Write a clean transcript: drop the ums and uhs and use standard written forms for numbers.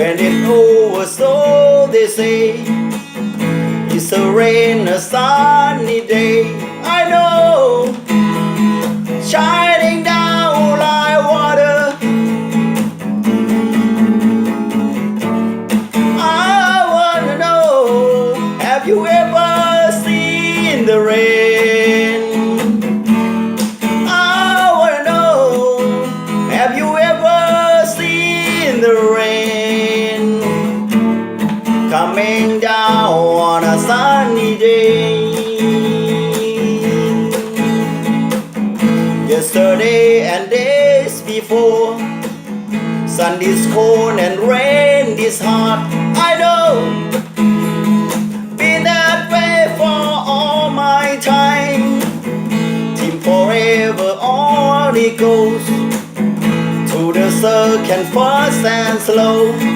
When it's over, so they say, it's a rain, a sunny day. I know, shining down like water. I wanna know, have you ever seen the rain? I wanna know, have you ever seen the rain coming down on a sunny day? Yesterday and days before, sun is cold and rain is hot. I know, been that way for all my time. Team forever on it goes, to the circle fast and slow.